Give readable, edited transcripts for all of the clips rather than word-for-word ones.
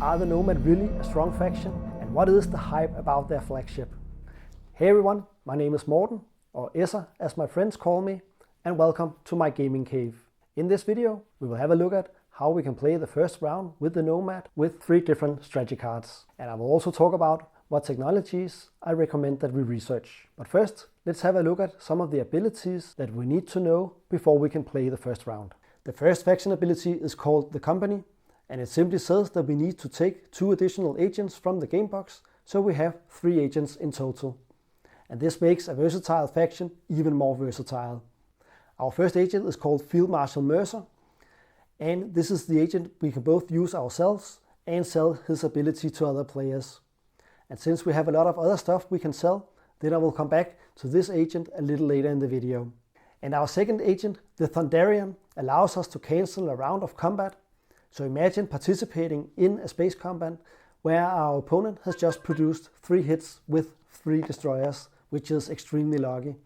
Are the Nomad really a strong faction? And what is the hype about their flagship? Hey everyone, my name is Morten, or Esser as my friends call me, and welcome to my gaming cave. In this video, we will have a look at how we can play the first round with the Nomad with 3 different strategy cards. And I will also talk about what technologies I recommend that we research. But first, let's have a look at some of the abilities that we need to know before we can play the first round. The first faction ability is called the Company, and it simply says that we need to take 2 additional agents from the game box, so we have 3 agents in total. And this makes a versatile faction even more versatile. Our first agent is called Field Marshal Mercer, and this is the agent we can both use ourselves and sell his ability to other players. And since we have a lot of other stuff we can sell, then I will come back to this agent a little later in the video. And our second agent, the Thunderian, allows us to cancel a round of combat. So imagine participating in a space combat where our opponent has just produced 3 hits with 3 destroyers, which is extremely lucky.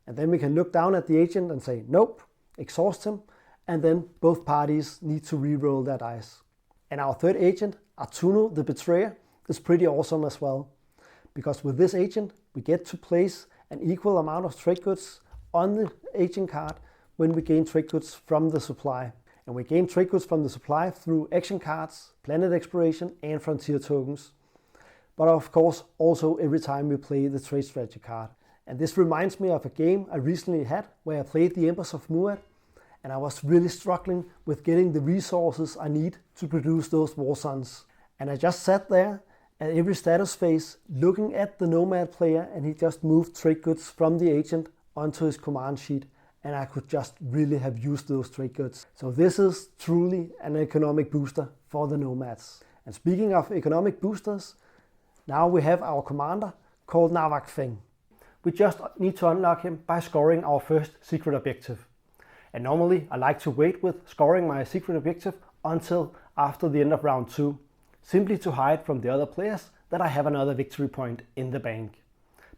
And then we can look down at the agent and say, nope, exhaust him, and then both parties need to re-roll their dice. And our third agent, Artuno the Betrayer, is pretty awesome as well. Because with this agent, we get to place an equal amount of trade goods on the agent card when we gain trade goods from the supply. And we gain trade goods from the supply through action cards, planet exploration and frontier tokens. But of course also every time we play the trade strategy card. And this reminds me of a game I recently had where I played the Empress of Muad, and I was really struggling with getting the resources I need to produce those war suns. And I just sat there at every status phase looking at the Nomad player, and he just moved trade goods from the agent onto his command sheet. And I could just really have used those trade goods. So this is truly an economic booster for the Nomads. And speaking of economic boosters, now we have our commander called Navak Feng. We just need to unlock him by scoring our first secret objective. And normally I like to wait with scoring my secret objective until after the end of round 2, simply to hide from the other players that I have another victory point in the bank.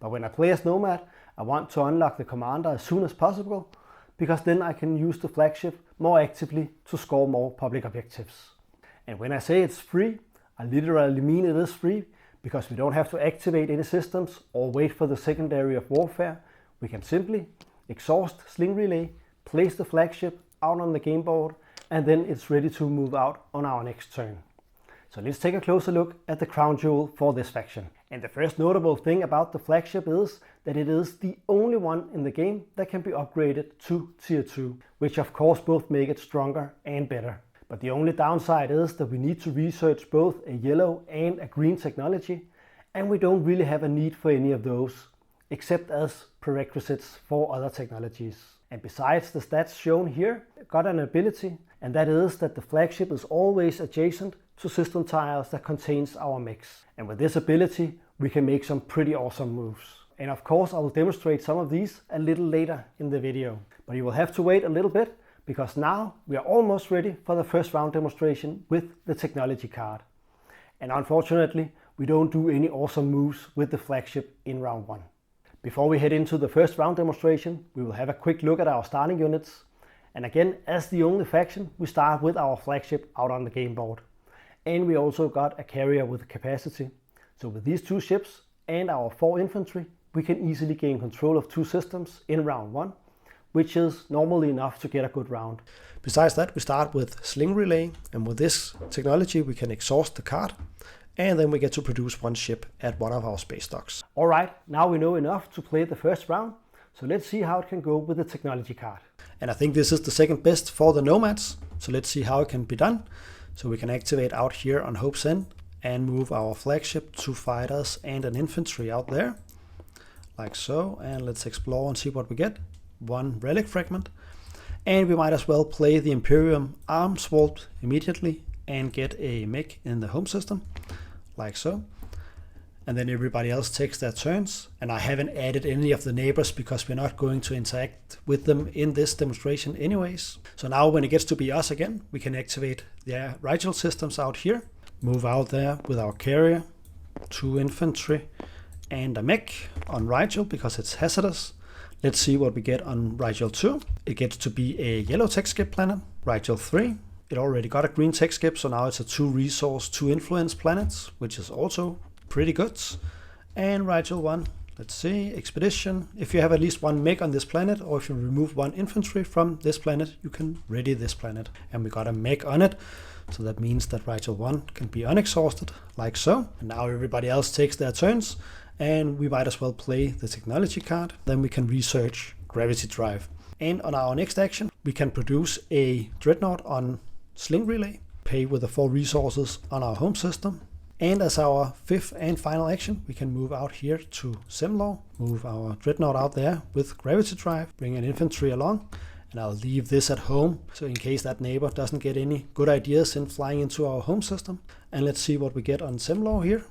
But when I play as Nomad, I want to unlock the commander as soon as possible, because then I can use the flagship more actively to score more public objectives. And when I say it's free, I literally mean it is free, because we don't have to activate any systems or wait for the secondary of warfare. We can simply exhaust Sling Relay, place the flagship out on the game board, and then it's ready to move out on our next turn. So let's take a closer look at the crown jewel for this faction. And the first notable thing about the flagship is that it is the only one in the game that can be upgraded to tier 2, which of course both make it stronger and better. But the only downside is that we need to research both a yellow and a green technology, and we don't really have a need for any of those, except as prerequisites for other technologies. And besides the stats shown here, got an ability, and that is that the flagship is always adjacent to system tiles that contains our mechs. And with this ability, we can make some pretty awesome moves. And of course, I will demonstrate some of these a little later in the video. But you will have to wait a little bit, because now we are almost ready for the first round demonstration with the technology card. And unfortunately, we don't do any awesome moves with the flagship in round 1. Before we head into the first round demonstration, we will have a quick look at our starting units. And again, as the only faction, we start with our flagship out on the game board. And we also got a carrier with capacity. So with these 2 ships and our 4 infantry, we can easily gain control of 2 systems in round 1, which is normally enough to get a good round. Besides that, we start with Sling Relay, and with this technology we can exhaust the card, and then we get to produce 1 ship at one of our space docks. Alright, now we know enough to play the first round, so let's see how it can go with the technology card. And I think this is the second best for the Nomads, so let's see how it can be done. So we can activate out here on Hope's End and move our flagship, 2 fighters and an infantry out there, like so. And let's explore and see what we get. 1 relic fragment. And we might as well play the Imperium arm swapped immediately and get a mech in the home system, like so. And then everybody else takes their turns. And I haven't added any of the neighbors because we're not going to interact with them in this demonstration anyways. So now when it gets to be us again, we can activate the Rigel systems out here. Move out there with our carrier, 2 infantry and a mech on Rigel because it's hazardous. Let's see what we get on Rigel 2. It gets to be a yellow tech skip planet, Rigel 3. It already got a green tech skip, so now it's a 2 resource, 2 influence planets, which is also pretty good. And Rigel 1, let's see, expedition. If you have at least 1 mech on this planet, or if you remove 1 infantry from this planet, you can ready this planet. And we got a mech on it, so that means that Rigel 1 can be unexhausted, like so. And now everybody else takes their turns, and we might as well play the technology card. Then we can research gravity drive. And on our next action, we can produce a dreadnought on Sling Relay, pay with the 4 resources on our home system. And as our 5th and final action, we can move out here to Simlaw, move our dreadnought out there with gravity drive, bring an infantry along, and I'll leave this at home, so in case that neighbor doesn't get any good ideas in flying into our home system. And let's see what we get on Simlaw here.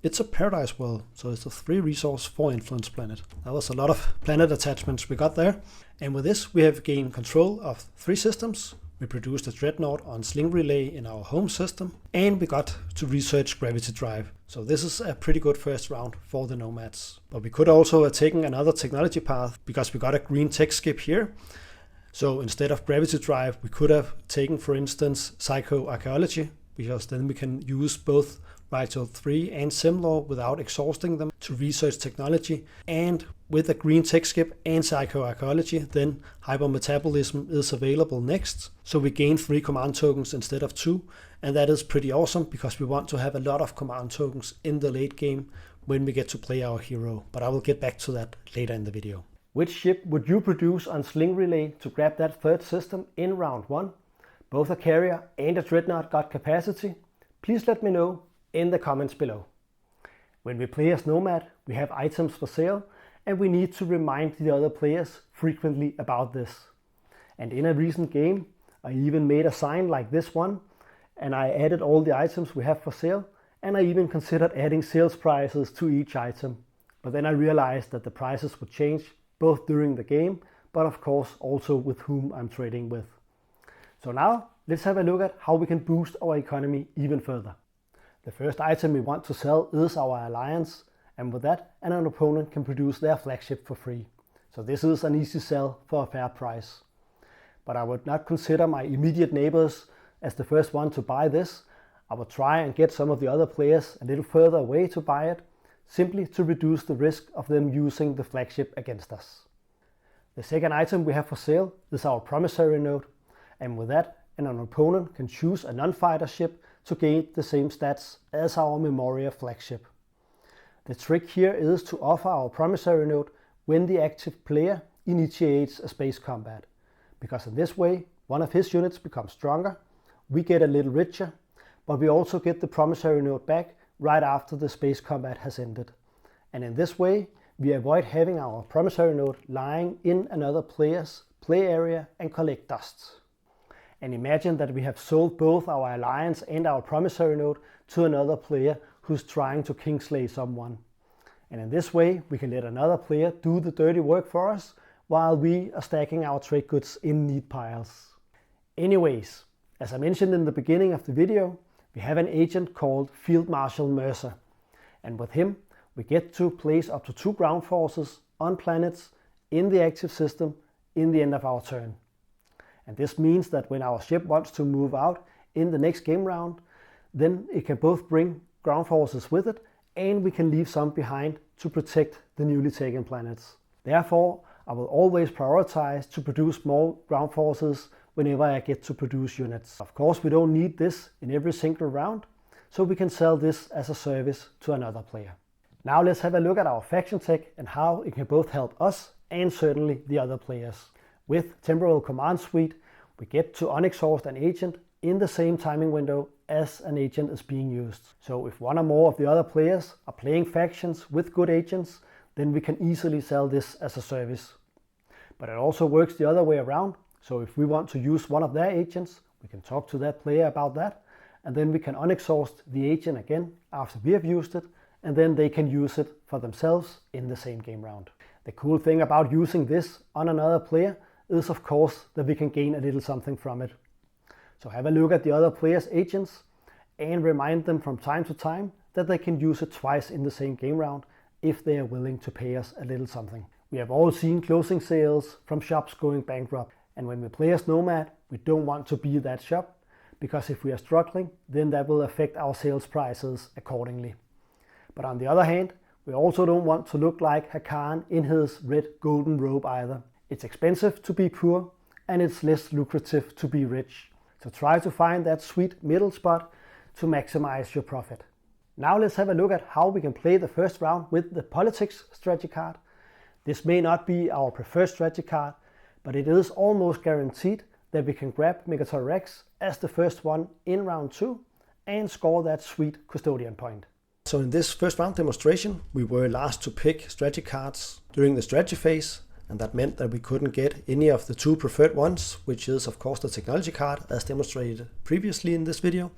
It's a paradise world, so it's a 3 resource, 4 influence planet. That was a lot of planet attachments we got there. And with this, we have gained control of 3 systems. We produced a dreadnought on Sling Relay in our home system, and we got to research gravity drive. So this is a pretty good first round for the Nomads. But we could also have taken another technology path, because we got a green tech skip here. So instead of gravity drive, we could have taken, for instance, psychoarchaeology, because then we can use both Rigel 3 and Simlaw without exhausting them to research technology. And with a green tech skip and psychoarchaeology, then hypermetabolism is available next. So we gain 3 command tokens instead of 2, and that is pretty awesome, because we want to have a lot of command tokens in the late game when we get to play our hero. But I will get back to that later in the video. Which ship would you produce on Sling Relay to grab that 3rd system in round 1? Both a carrier and a dreadnought got capacity? Please let me know in the comments below. When we play as Nomad, we have items for sale, and we need to remind the other players frequently about this. And in a recent game, I even made a sign like this one, and I added all the items we have for sale, and I even considered adding sales prices to each item. But then I realized that the prices would change both during the game, but of course also with whom I'm trading with. So now let's have a look at how we can boost our economy even further. The first item we want to sell is our alliance, and with that an opponent can produce their flagship for free. So this is an easy sell for a fair price. But I would not consider my immediate neighbors as the first one to buy this. I would try and get some of the other players a little further away to buy it, simply to reduce the risk of them using the flagship against us. The second item we have for sale is our promissory note, and with that an opponent can choose a non-fighter ship to gain the same stats as our Memoria flagship. The trick here is to offer our promissory note when the active player initiates a space combat, because in this way one of his units becomes stronger, we get a little richer, but we also get the promissory note back right after the space combat has ended. And in this way we avoid having our promissory note lying in another player's play area and collect dust. And imagine that we have sold both our alliance and our promissory note to another player who's trying to kingslay someone. And in this way we can let another player do the dirty work for us while we are stacking our trade goods in neat piles. Anyways, as I mentioned in the beginning of the video, we have an agent called Field Marshal Mercer, and with him we get to place up to 2 ground forces on planets in the active system in the end of our turn. And this means that when our ship wants to move out in the next game round, then it can both bring ground forces with it, and we can leave some behind to protect the newly taken planets. Therefore, I will always prioritize to produce more ground forces whenever I get to produce units. Of course, we don't need this in every single round, so we can sell this as a service to another player. Now let's have a look at our faction tech and how it can both help us and certainly the other players. With Temporal Command Suite, we get to unexhaust an agent in the same timing window as an agent is being used. So if one or more of the other players are playing factions with good agents, then we can easily sell this as a service. But it also works the other way around. So if we want to use one of their agents, we can talk to that player about that, and then we can unexhaust the agent again after we have used it, and then they can use it for themselves in the same game round. The cool thing about using this on another player is of course that we can gain a little something from it. So have a look at the other players' agents and remind them from time to time that they can use it twice in the same game round if they are willing to pay us a little something. We have all seen closing sales from shops going bankrupt, and when we play as Nomad, We don't want to be that shop, because if we are struggling, then that will affect our sales prices accordingly. But on the other hand, we also don't want to look like Hakan in his red golden robe either. It's expensive to be poor, and it's less lucrative to be rich. So try to find that sweet middle spot to maximize your profit. Now let's have a look at how we can play the first round with the politics strategy card. This may not be our preferred strategy card, but it is almost guaranteed that we can grab Mechs Rex as the first one in round 2 and score that sweet custodian point. So in this first round demonstration, we were last to pick strategy cards during the strategy phase, and that meant that we couldn't get any of the 2 preferred ones, which is of course the technology card as demonstrated previously in this video,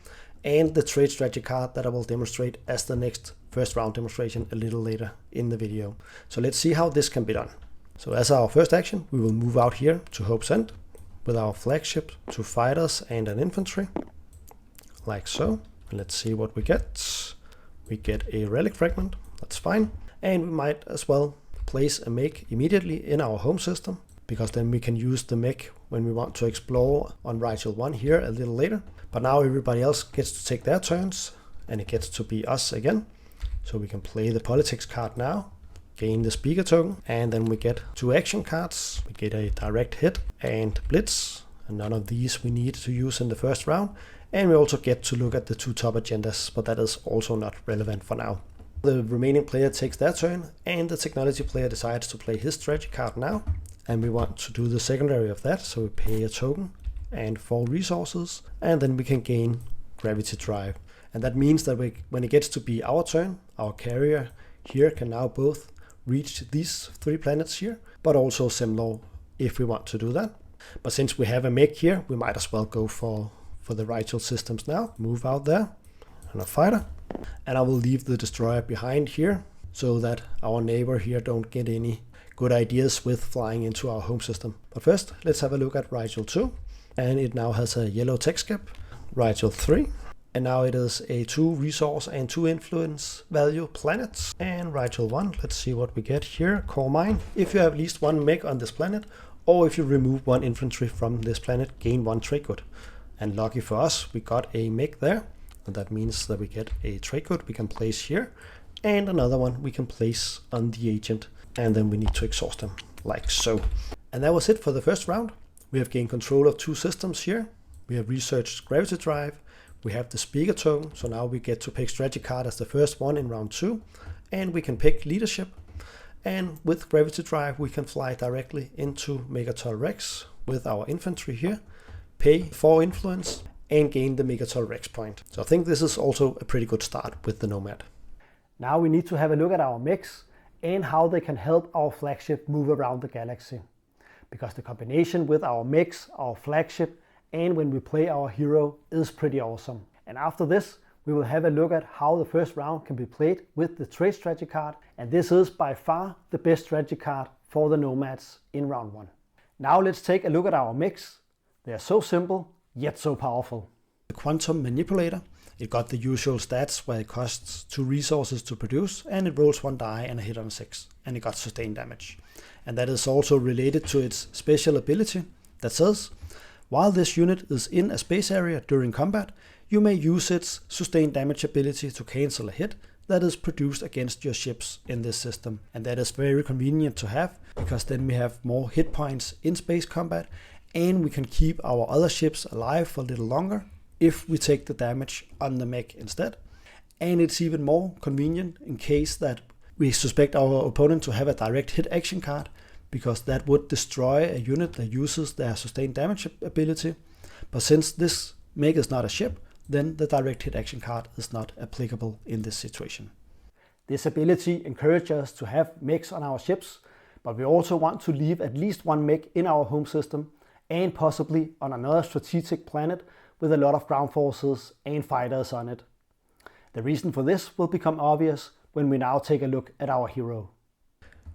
and the trade strategy card that I will demonstrate as the next first round demonstration a little later in the video. So let's see how this can be done. So as our first action, we will move out here to Hope's End with our flagship, 2 fighters and an infantry, like so. And let's see what we get. We get a relic fragment, that's fine. And we might as well place a mech immediately in our home system, because then we can use the mech when we want to explore on Rigel 1 here a little later. But now everybody else gets to take their turns, and it gets to be us again. So we can play the politics card now, gain the speaker token, and then we get 2 action cards. We get a direct hit and blitz, and none of these we need to use in the first round. And we also get to look at the 2 top agendas, but that is also not relevant for now. The remaining player takes their turn, and the technology player decides to play his strategy card now. And we want to do the secondary of that, so we pay a token and 4 resources, and then we can gain gravity drive. And that means that when it gets to be our turn, our carrier here can now both reach these 3 planets here, but also Semlor if we want to do that. But since we have a mech here, we might as well go for the Rigel systems now. Move out there, and a fighter. And I will leave the destroyer behind here, so that our neighbor here don't get any good ideas with flying into our home system. But first, let's have a look at Rigel 2. And it now has a yellow text cap. Rigel 3. And now it is a 2 resource and 2 influence value planets. And Rigel 1, let's see what we get here. Core mine. If you have at least 1 mech on this planet, or if you remove 1 infantry from this planet, gain 1 trade good. And lucky for us, we got a mech there. And that means that we get a trade good we can place here. And another one we can place on the agent. And then we need to exhaust them, like so. And that was it for the first round. We have gained control of 2 systems here. We have researched gravity drive. We have the speaker token, so now we get to pick strategy card as the first one in round 2. And we can pick leadership. And with gravity drive, we can fly directly into Mechs Rex with our infantry here, pay 4 influence, and gain the Mechs Rex point. So I think this is also a pretty good start with the Nomad. Now we need to have a look at our mechs and how they can help our flagship move around the galaxy. Because the combination with our mechs, our flagship, and when we play our hero is pretty awesome. And after this, we will have a look at how the first round can be played with the trade strategy card, and this is by far the best strategy card for the Nomads in round 1. Now let's take a look at our mechs. They are so simple, yet so powerful. The Quantum Manipulator, it got the usual stats where it costs 2 resources to produce, and it rolls 1 die and a hit on 6, and it got sustained damage. And that is also related to its special ability that says, while this unit is in a space area during combat, you may use its sustained damage ability to cancel a hit that is produced against your ships in this system. And that is very convenient to have, because then we have more hit points in space combat, and we can keep our other ships alive for a little longer if we take the damage on the mech instead. And it's even more convenient in case that we suspect our opponent to have a direct hit action card, because that would destroy a unit that uses their sustained damage ability. But since this mech is not a ship, then the direct hit action card is not applicable in this situation. This ability encourages us to have mechs on our ships, but we also want to leave at least 1 mech in our home system, and possibly on another strategic planet with a lot of ground forces and fighters on it. The reason for this will become obvious when we now take a look at our hero.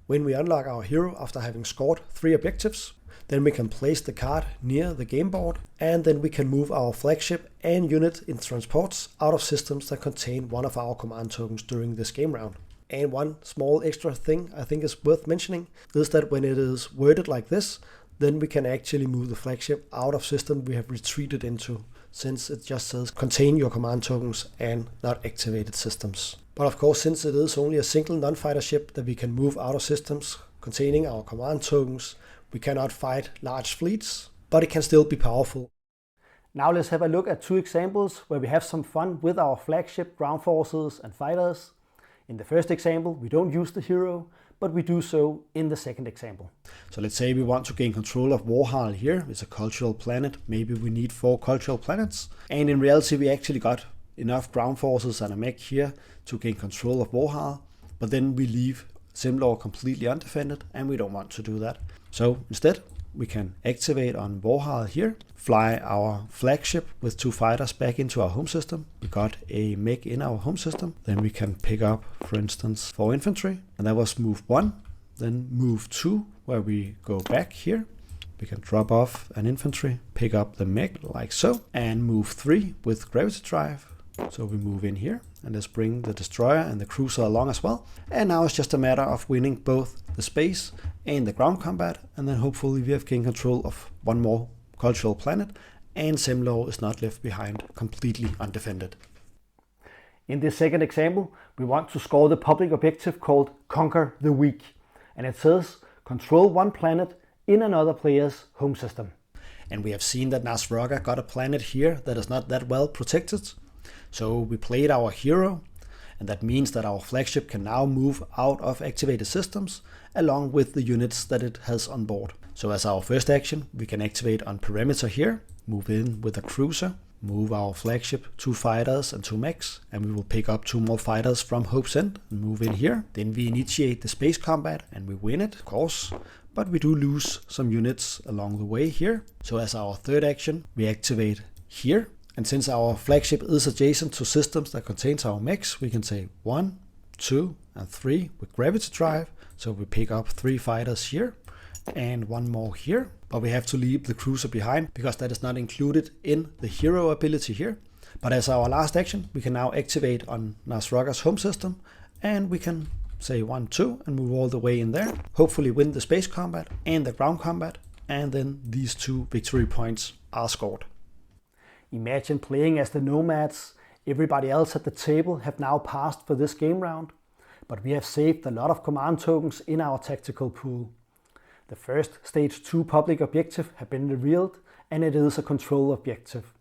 When we unlock our hero after having scored 3 objectives, then we can place the card near the game board, and then we can move our flagship and unit in transports out of systems that contain one of our command tokens during this game round. And one small extra thing I think is worth mentioning is that when it is worded like this, then we can actually move the flagship out of system we have retreated into, since it just says contain your command tokens and not activated systems. But of course, since it is only a single non-fighter ship that we can move out of systems containing our command tokens, we cannot fight large fleets, but it can still be powerful. Now let's have a look at two examples where we have some fun with our flagship, ground forces and fighters. In the first example, we don't use the hero, but we do so in the second example. So let's say we want to gain control of Warhol here. It's a cultural planet. Maybe we need 4 cultural planets. And in reality, we actually got enough ground forces and a mech here to gain control of Warhol. But then we leave Simlor completely undefended, and we don't want to do that. So instead, we can activate on Warhol here, fly our flagship with 2 fighters back into our home system. We got a mech in our home system. Then we can pick up, for instance, 4 infantry. And that was move 1. Then move 2, where we go back here. We can drop off an infantry, pick up the mech like so, and move 3 with gravity drive. So we move in here, and let's bring the destroyer and the cruiser along as well. And now it's just a matter of winning both the space and the ground combat, and then hopefully we have gained control of 1 more cultural planet, and Simlor is not left behind completely undefended. In this second example, we want to score the public objective called Conquer the Weak, and it says control 1 planet in another player's home system. And we have seen that Nasraga got a planet here that is not that well protected. So we played our hero, and that means that our flagship can now move out of activated systems along with the units that it has on board. So as our first action, we can activate on perimeter here, move in with a cruiser, move our flagship, 2 fighters and 2 mechs, and we will pick up 2 more fighters from Hope's End and move in here. Then we initiate the space combat and we win it, of course, but we do lose some units along the way here. So as our third action, we activate here. And since our flagship is adjacent to systems that contains our mechs, we can say 1, 2, and 3 with gravity drive. So we pick up 3 fighters here and 1 more here. But we have to leave the cruiser behind because that is not included in the hero ability here. But as our last action, we can now activate on Nasraga's home system, and we can say 1, 2 and move all the way in there. Hopefully win the space combat and the ground combat, and then these 2 victory points are scored. Imagine playing as the Nomads. Everybody else at the table have now passed for this game round, but we have saved a lot of command tokens in our tactical pool. The first stage 2 public objective have been revealed, and it is a control objective.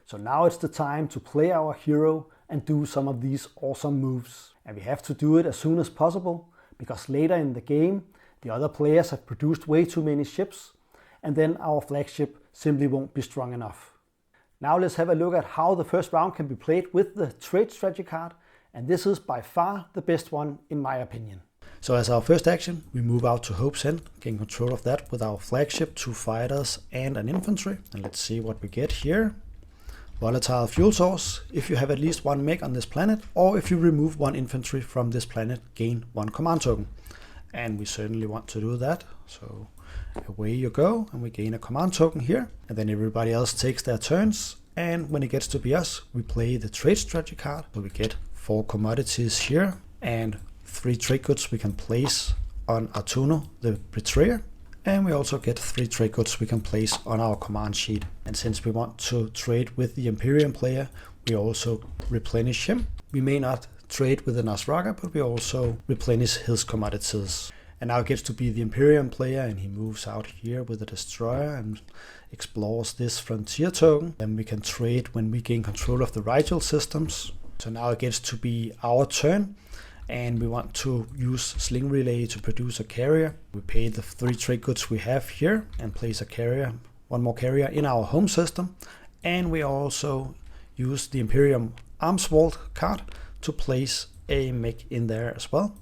So now it's the time to play our hero and do some of these awesome moves. And we have to do it as soon as possible, because later in the game, the other players have produced way too many ships, and then our flagship simply won't be strong enough. Now let's have a look at how the first round can be played with the trade strategy card, and this is by far the best one in my opinion. So as our first action, we move out to Hope's End, gain control of that with our flagship, 2 fighters and an infantry. And let's see what we get here. Volatile fuel source. If you have at least 1 mech on this planet, or if you remove 1 infantry from this planet, gain 1 command token. And we certainly want to do that. So away you go, and we gain a command token here, and then everybody else takes their turns, and when it gets to be us, we play the trade strategy card. So we get 4 commodities here and 3 trade goods we can place on Artuno the Betrayer, and we also get 3 trade goods we can place on our command sheet. And since we want to trade with the Imperium player, we also replenish him. We may not trade with the Nasraga, but we also replenish his commodities. And now it gets to be the Imperium player, and he moves out here with the destroyer and explores this frontier token. Then we can trade when we gain control of the Rigel systems. So now it gets to be our turn, and we want to use Sling Relay to produce a carrier. We pay the 3 trade goods we have here and place a carrier, 1 more carrier in our home system. And we also use the Imperium Arms Vault card to place a mech in there as well.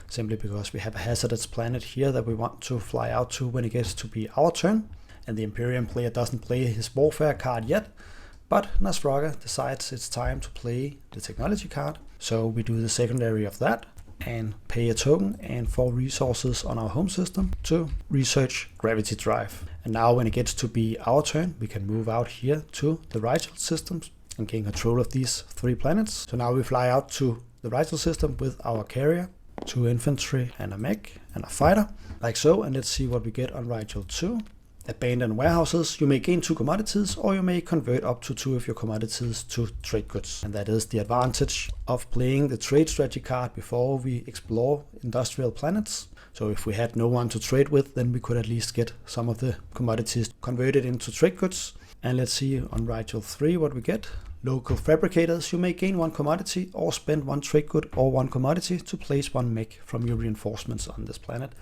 Simply because we have a hazardous planet here that we want to fly out to when it gets to be our turn. And the Imperium player doesn't play his warfare card yet, but Nasraga decides it's time to play the technology card. So we do the secondary of that and pay a token and 4 resources on our home system to research gravity drive. And now when it gets to be our turn, we can move out here to the Rigel systems and gain control of these 3 planets. So now we fly out to the Rigel system with our carrier, 2 infantry and a mech and a fighter, like so. And let's see what we get on Rigel 2. abandoned warehouses, you may gain 2 commodities, or you may convert up to 2 of your commodities to trade goods. And that is the advantage of playing the trade strategy card before we explore industrial planets. So if we had no one to trade with, then we could at least get some of the commodities converted into trade goods. And let's see on Rigel 3 what we get. Local fabricators, you may gain 1 commodity or spend 1 trade good or 1 commodity to place 1 mech from your reinforcements on this planet.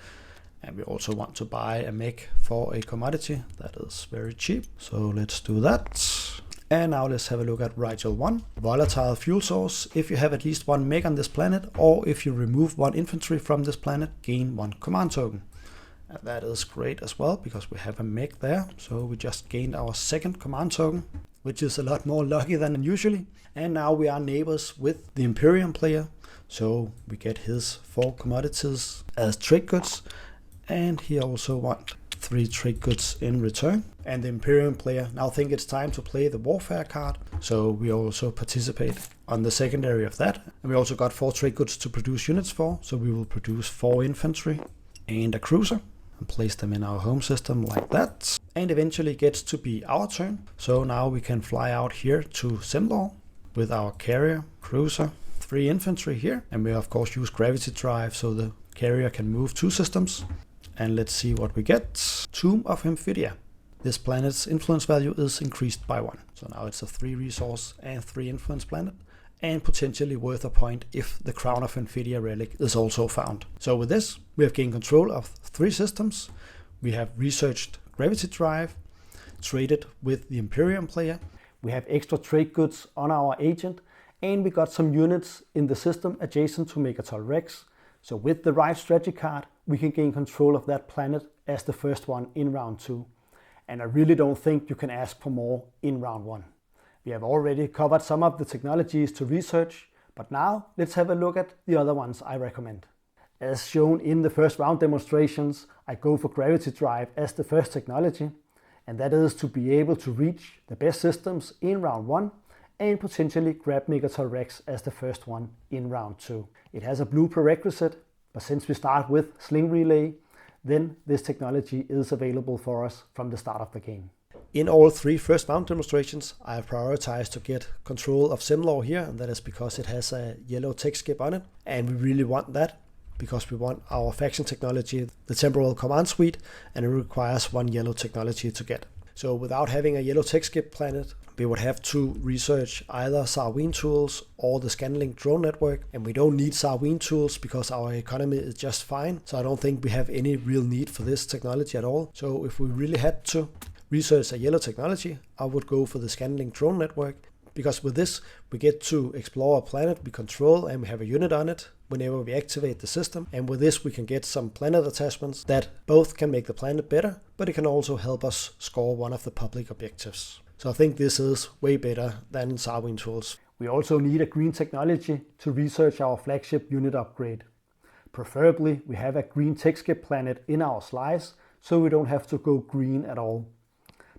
And we also want to buy a mech for a commodity. That is very cheap. So let's do that. And now let's have a look at Rigel 1. Volatile fuel source. If you have at least 1 mech on this planet, or if you remove 1 infantry from this planet, gain 1 command token. And that is great as well, because we have a mech there. So we just gained our 2nd command token, which is a lot more lucky than usually. And now we are neighbors with the Imperium player. So we get his 4 commodities as trade goods. And he also wants 3 trade goods in return. And the Imperium player now think it's time to play the warfare card. So we also participate on the secondary of that. And we also got 4 trade goods to produce units for. So we will produce 4 infantry and a cruiser and place them in our home system like that. And eventually it gets to be our turn. So now we can fly out here to Simlor with our carrier, cruiser, 3 infantry here. And we of course use gravity drive so the carrier can move 2 systems. And let's see what we get. Tomb of Amphidia. This planet's influence value is increased by 1. So now it's a 3 resource and 3 influence planet, and potentially worth a point if the Crown of Amphidia relic is also found. So with this, we have gained control of 3 systems. We have researched gravity drive, traded with the Imperium player. We have extra trade goods on our agent, and we got some units in the system adjacent to Megatol Rex. So with the right strategy card, we can gain control of that planet as the first one in round 2. And I really don't think you can ask for more in round 1. We have already covered some of the technologies to research, but now let's have a look at the other ones I recommend. As shown in the first round demonstrations, I go for gravity drive as the first technology, and that is to be able to reach the best systems in round 1 and potentially grab Megatol Rex as the first one in round 2. It has a blue prerequisite, but since we start with Sling Relay, then this technology is available for us from the start of the game. In all 3 first round demonstrations, I have prioritized to get control of Simlor here, and that is because it has a yellow tech skip on it, and we really want that because we want our faction technology, the temporal command suite, and it requires 1 yellow technology to get. So without having a yellow tech skip planet, we would have to research either Sarween tools or the Scanlink drone network, and we don't need Sarween tools because our economy is just fine. So I don't think we have any real need for this technology at all. So if we really had to research a yellow technology, I would go for the Scanlink drone network, because with this we get to explore a planet we control and we have a unit on it whenever we activate the system. And with this we can get some planet attachments that both can make the planet better, but it can also help us score one of the public objectives. So I think this is way better than Sarween tools. We also need a green technology to research our flagship unit upgrade. Preferably we have a green tech skip planet in our slice, so we don't have to go green at all.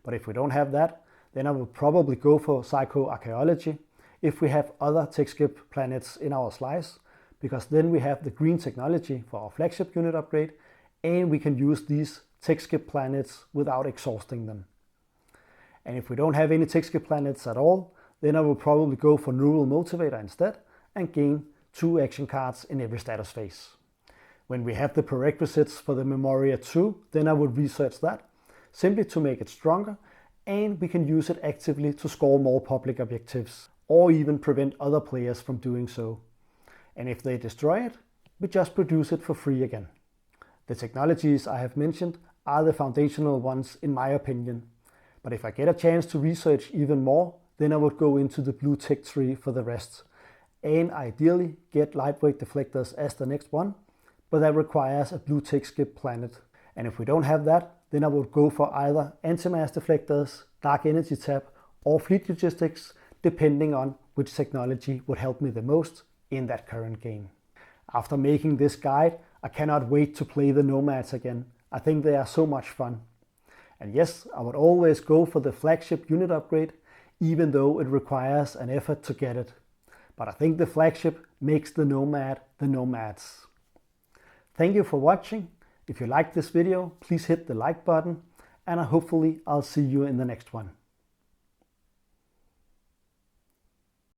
But if we don't have that, then I will probably go for psychoarchaeology if we have other tech skip planets in our slice, because then we have the green technology for our flagship unit upgrade, and we can use these tech skip planets without exhausting them. And if we don't have any tech skip planets at all, then I will probably go for Neural Motivator instead and gain 2 action cards in every status phase. When we have the prerequisites for the Memoria 2, then I would research that, simply to make it stronger, and we can use it actively to score more public objectives, or even prevent other players from doing so. And if they destroy it, we just produce it for free again. The technologies I have mentioned are the foundational ones in my opinion, but if I get a chance to research even more, then I would go into the blue tech tree for the rest, and ideally get lightweight deflectors as the next one, but that requires a blue tech skip planet. And if we don't have that, then I would go for either anti-mass deflectors, dark energy tap, or fleet logistics, depending on which technology would help me the most in that current game. After making this guide, I cannot wait to play the Nomads again. I think they are so much fun. And yes, I would always go for the flagship unit upgrade, even though it requires an effort to get it. But I think the flagship makes the Nomad the Nomads. Thank you for watching. If you liked this video, please hit the like button. and hopefully I'll see you in the next one.